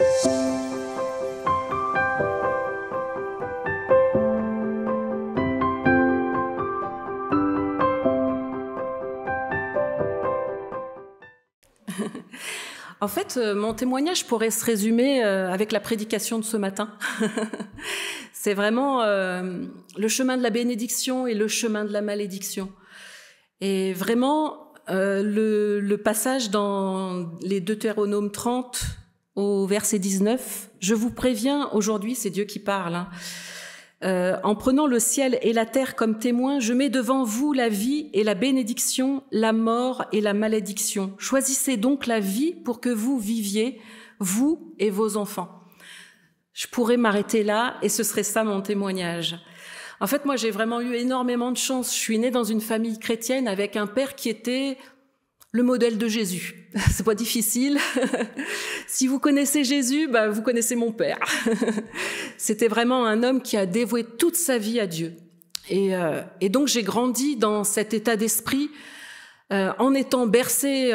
En fait, mon témoignage pourrait se résumer avec la prédication de ce matin. C'est vraiment le chemin de la bénédiction et le chemin de la malédiction. Et vraiment, le passage dans les Deutéronome 30 au verset 19, je vous préviens aujourd'hui, c'est Dieu qui parle, hein, en prenant le ciel et la terre comme témoins, je mets devant vous la vie et la bénédiction, la mort et la malédiction. Choisissez donc la vie pour que vous viviez, vous et vos enfants. Je pourrais m'arrêter là et ce serait ça mon témoignage. En fait, moi, j'ai vraiment eu énormément de chance. Je suis née dans une famille chrétienne avec un père qui était le modèle de Jésus. C'est pas difficile. Si vous connaissez Jésus, bah, vous connaissez mon père. C'était vraiment un homme qui a dévoué toute sa vie à Dieu. Et donc, j'ai grandi dans cet état d'esprit en étant bercée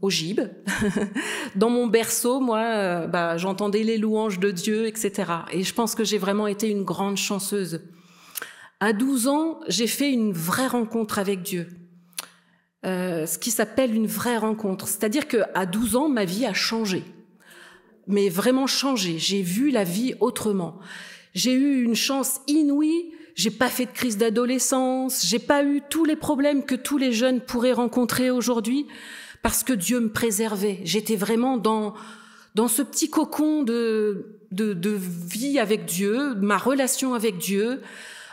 au gibes. Dans mon berceau, moi, j'entendais les louanges de Dieu, etc. Et je pense que j'ai vraiment été une grande chanceuse. À 12 ans, j'ai fait une vraie rencontre avec Dieu. Ce qui s'appelle une vraie rencontre. C'est-à-dire qu'à 12 ans, ma vie a changé. Mais vraiment changé. J'ai vu la vie autrement. J'ai eu une chance inouïe. J'ai pas fait de crise d'adolescence. J'ai pas eu tous les problèmes que tous les jeunes pourraient rencontrer aujourd'hui parce que Dieu me préservait. J'étais vraiment dans ce petit cocon de vie avec Dieu, ma relation avec Dieu.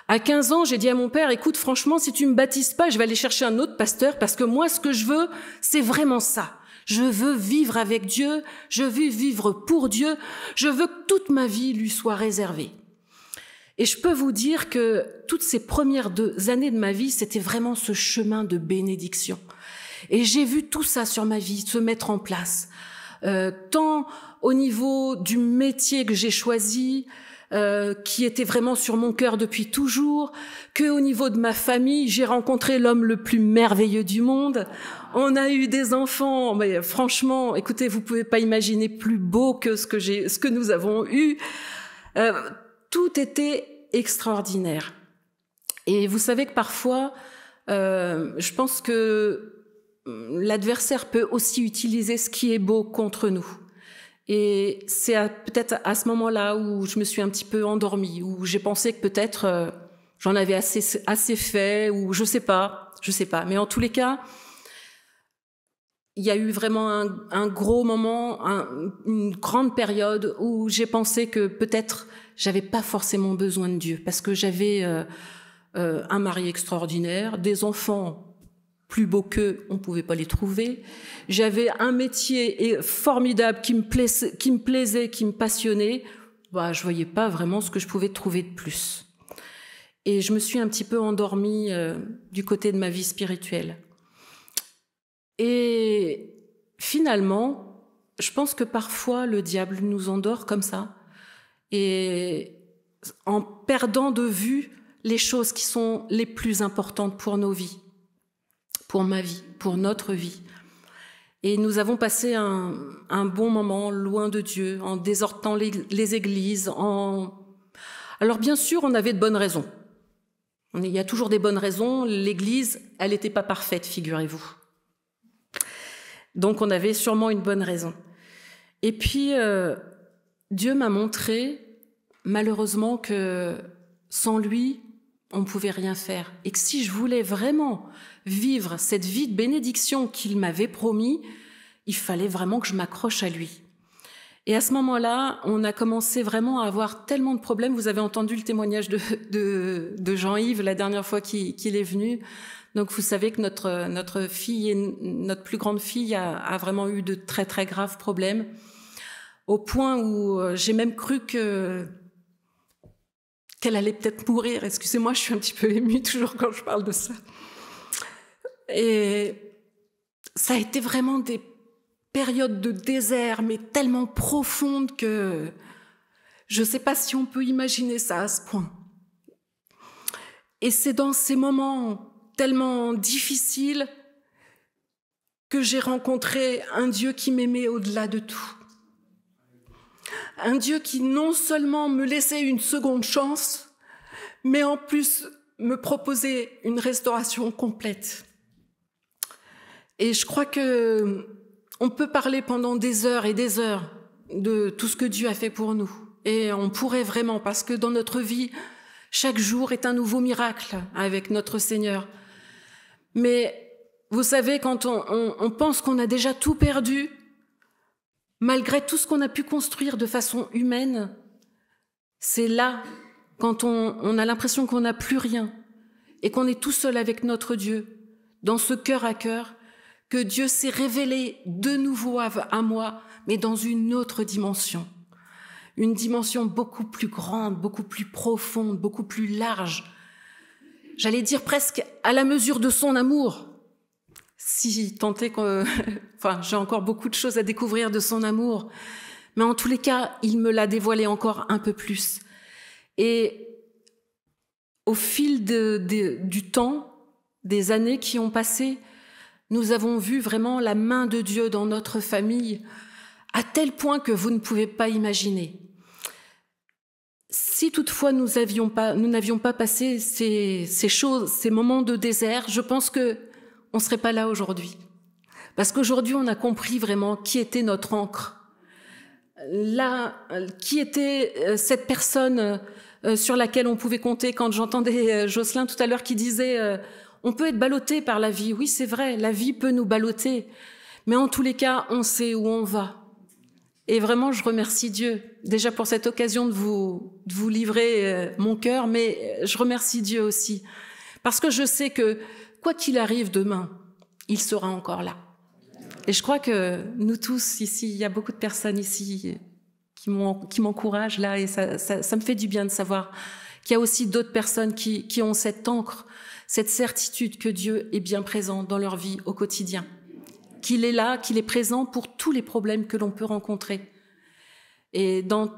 À 15 ans, j'ai dit à mon père, écoute, franchement, si tu me baptises pas, je vais aller chercher un autre pasteur parce que moi, ce que je veux, c'est vraiment ça. Je veux vivre avec Dieu, je veux vivre pour Dieu, je veux que toute ma vie lui soit réservée. Et je peux vous dire que toutes ces premières 2 années de ma vie, c'était vraiment ce chemin de bénédiction. Et j'ai vu tout ça sur ma vie se mettre en place, tant au niveau du métier que j'ai choisi, qui était vraiment sur mon cœur depuis toujours, que au niveau de ma famille, j'ai rencontré l'homme le plus merveilleux du monde. On a eu des enfants, mais franchement, écoutez, vous pouvez pas imaginer plus beau que ce que nous avons eu. Tout était extraordinaire. Et vous savez que parfois, je pense que l'adversaire peut aussi utiliser ce qui est beau contre nous. Et c'est peut-être à ce moment-là où je me suis un petit peu endormie, où j'ai pensé que peut-être j'en avais assez fait, ou je sais pas. Mais en tous les cas, il y a eu vraiment un gros moment, une grande période où j'ai pensé que peut-être j'avais pas forcément besoin de Dieu, parce que j'avais un mari extraordinaire, des enfants plus beaux qu'eux, on pouvait pas les trouver. J'avais un métier formidable qui me plaisait, qui me passionnait. Je voyais pas vraiment ce que je pouvais trouver de plus. Et je me suis un petit peu endormie du côté de ma vie spirituelle. Et finalement, je pense que parfois le diable nous endort comme ça, et en perdant de vue les choses qui sont les plus importantes pour nos vies, pour ma vie, pour notre vie. Et nous avons passé un bon moment loin de Dieu, en désertant les églises. Alors bien sûr, on avait de bonnes raisons. Il y a toujours des bonnes raisons. L'église, elle n'était pas parfaite, figurez-vous. Donc on avait sûrement une bonne raison. Et puis, Dieu m'a montré, malheureusement, que sans lui, on ne pouvait rien faire. Et que si je voulais vraiment vivre cette vie de bénédiction qu'il m'avait promis, il fallait vraiment que je m'accroche à lui. Et à ce moment-là, on a commencé vraiment à avoir tellement de problèmes. Vous avez entendu le témoignage de Jean-Yves la dernière fois qu'il est venu. Donc vous savez que notre fille, notre plus grande fille, a vraiment eu de très très graves problèmes, au point où j'ai même cru qu'elle allait peut-être mourir. Excusez-moi, je suis un petit peu émue toujours quand je parle de ça. Et ça a été vraiment des périodes de désert, mais tellement profondes que je ne sais pas si on peut imaginer ça à ce point. Et c'est dans ces moments tellement difficiles que j'ai rencontré un Dieu qui m'aimait au-delà de tout. Un Dieu qui non seulement me laissait une seconde chance, mais en plus me proposait une restauration complète. Et je crois que on peut parler pendant des heures et des heures de tout ce que Dieu a fait pour nous. Et on pourrait vraiment, parce que dans notre vie, chaque jour est un nouveau miracle avec notre Seigneur. Mais vous savez, quand on pense qu'on a déjà tout perdu, malgré tout ce qu'on a pu construire de façon humaine, c'est là, quand on a l'impression qu'on n'a plus rien et qu'on est tout seul avec notre Dieu, dans ce cœur à cœur, que Dieu s'est révélé de nouveau à moi, mais dans une autre dimension. Une dimension beaucoup plus grande, beaucoup plus profonde, beaucoup plus large. J'allais dire presque à la mesure de son amour. Si tant est que, enfin, j'ai encore beaucoup de choses à découvrir de son amour, mais en tous les cas, il me l'a dévoilé encore un peu plus. Et au fil du temps, des années qui ont passé, nous avons vu vraiment la main de Dieu dans notre famille, à tel point que vous ne pouvez pas imaginer. Si toutefois nous n'avions pas passé ces moments de désert, je pense que on ne serait pas là aujourd'hui. Parce qu'aujourd'hui, on a compris vraiment qui était notre ancre. Là, qui était cette personne sur laquelle on pouvait compter. Quand j'entendais Jocelyn tout à l'heure qui disait on peut être ballotté par la vie. Oui, c'est vrai, la vie peut nous balloter. Mais en tous les cas, on sait où on va. Et vraiment, je remercie Dieu, déjà pour cette occasion de vous livrer mon cœur, mais je remercie Dieu aussi. Parce que je sais que, quoi qu'il arrive demain, il sera encore là. Et je crois que nous tous ici, il y a beaucoup de personnes ici qui m'encouragent là, et ça me fait du bien de savoir qu'il y a aussi d'autres personnes qui ont cette ancre, cette certitude que Dieu est bien présent dans leur vie au quotidien. Qu'il est là, qu'il est présent pour tous les problèmes que l'on peut rencontrer. Et dans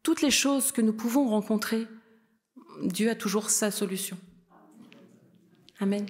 toutes les choses que nous pouvons rencontrer, Dieu a toujours sa solution. Amen.